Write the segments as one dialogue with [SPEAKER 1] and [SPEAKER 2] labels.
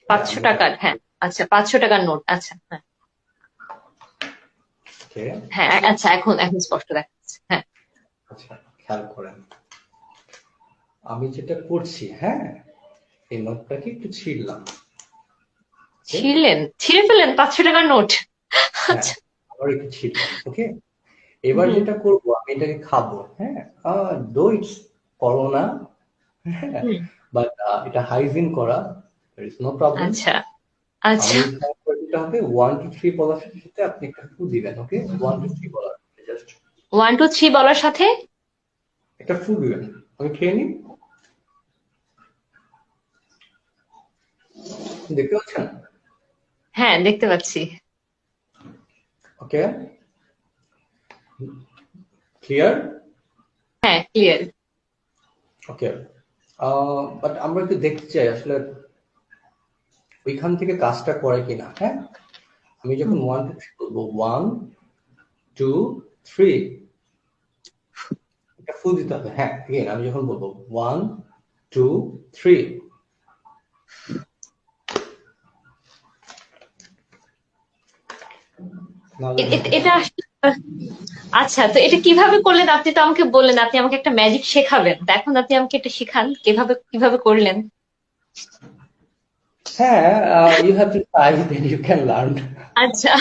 [SPEAKER 1] হ্যাঁ
[SPEAKER 2] 500
[SPEAKER 1] আমরা
[SPEAKER 2] টাকার, হ্যাঁ। আচ্ছা, 500 টাকার নোট, আচ্ছা, হ্যাঁ।
[SPEAKER 1] ওকে।
[SPEAKER 2] হ্যাঁ, আচ্ছা, এখন এখন স্পষ্ট দেখাচ্ছে, হ্যাঁ।
[SPEAKER 1] আচ্ছা, খেয়াল করেন আমি যেটা করছি, হ্যাঁ, এই নোটটাকে একটু ছিঁড়লাম। ওকে।
[SPEAKER 2] ছিঁড়লেন, ছিঁড়ে ফেললেন 500 টাকার নোট?
[SPEAKER 1] হ্যাঁ,
[SPEAKER 2] আচ্ছা।
[SPEAKER 1] আবার একটু ছিঁড়লাম। ওকে। এবার
[SPEAKER 2] হুম।
[SPEAKER 1] যেটা করবো আমি এটাকে খাবো, হ্যাঁ। দো ইটস করোনা, হ্যাঁ,
[SPEAKER 2] হুম।
[SPEAKER 1] বাট এটা হাইজিন করা, there is no problem।
[SPEAKER 2] আচ্ছা, আচ্ছা।
[SPEAKER 1] আমি খেয়াল করে দিতে হবে 1 to 3 বলার সাথে সাথে আপনি একটা ফু দিবেন। ওকে, 1 to 3 বলার জাস্ট
[SPEAKER 2] 1 2 3 বলার সাথে?
[SPEAKER 1] একটা ফু দিবেন। আমি খেয়ে নিই, দেখতে পাচ্ছেন?
[SPEAKER 2] হ্যাঁ, দেখতে পাচ্ছি।
[SPEAKER 1] ওকে, ক্লিয়ার।
[SPEAKER 2] হ্যাঁ, ক্লিয়ার।
[SPEAKER 1] ওকে, বাট আমরা একটু দেখতে চাই আসলে ওইখান থেকে কাজটা করে কিনা। হ্যাঁ, আমি যখন 1 to 3 বলবো, 1 2 3, একটা ফু দিতে হবে। হ্যাঁ, again আমি যখন বলবো 1 2 3, নাহলে
[SPEAKER 2] এটা আসলে, আচ্ছা, তো এটা কিভাবে করলেন? আপনি তো আমাকে বললেন আপনি আমাকে একটা ম্যাজিক শেখাবেন, তো এখন আপনি আমাকে এটা শিখান কিভাবে কিভাবে করলেন।
[SPEAKER 1] হ্যাঁ, you have to try then you can learn.
[SPEAKER 2] আচ্ছা।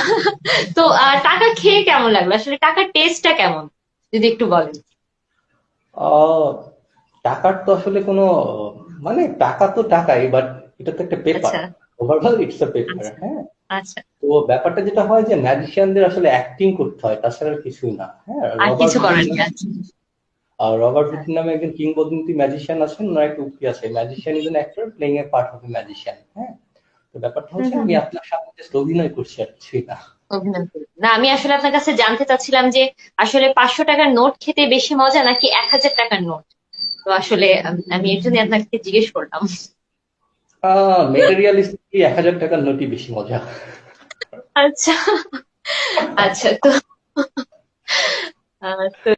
[SPEAKER 2] তো টাকা খেয়ে কেমন লাগলো? আসলে টাকার টেস্টটা কেমন, যদি একটু বলেন।
[SPEAKER 1] আহ টাকার তো আসলে কোনো, মানে টাকা তো টাকাই, বাট এটা তো একটা পেপার।
[SPEAKER 2] আচ্ছা,
[SPEAKER 1] ওভারঅল ইটস আ পেপার।
[SPEAKER 2] আচ্ছা,
[SPEAKER 1] হ্যাঁ,
[SPEAKER 2] আচ্ছা।
[SPEAKER 1] তো ব্যাপারটা যেটা হয় যে ম্যাজিশিয়ানদের আসলে অ্যাক্টিং করতে হয়, তাছাড়া আর কিছুই না। হ্যাঁ,
[SPEAKER 2] আর কিছু করার নেই, আচ্ছা।
[SPEAKER 1] রবার্ট হুড নামে একজন কিংবদন্তি ম্যাজিশিয়ান আছেন, ওনার একটা উক্তি আছে, magician is an actor playing A part of A magician. হ্যাঁ, তো ব্যাপারটা
[SPEAKER 2] হুম,
[SPEAKER 1] হচ্ছে
[SPEAKER 2] হুম,
[SPEAKER 1] আমি
[SPEAKER 2] হুম।
[SPEAKER 1] আপনার সামনে জাস্ট অভিনয় করছি আর কিছুই না।
[SPEAKER 2] অভিনয় করি না, আমি আসলে আপনার কাছে জানতে চাচ্ছিলাম যে আসলে 500 টাকার নোট খেতে বেশি মজা নাকি 1000 টাকার নোট? তো আসলে আমি এর জন্য আপনাকে জিজ্ঞেস করলাম।
[SPEAKER 1] মেটেরিয়ালিস্টিকলি 1,000 টাকার নোটই বেশি মজা।
[SPEAKER 2] আচ্ছা, আচ্ছা। তো তো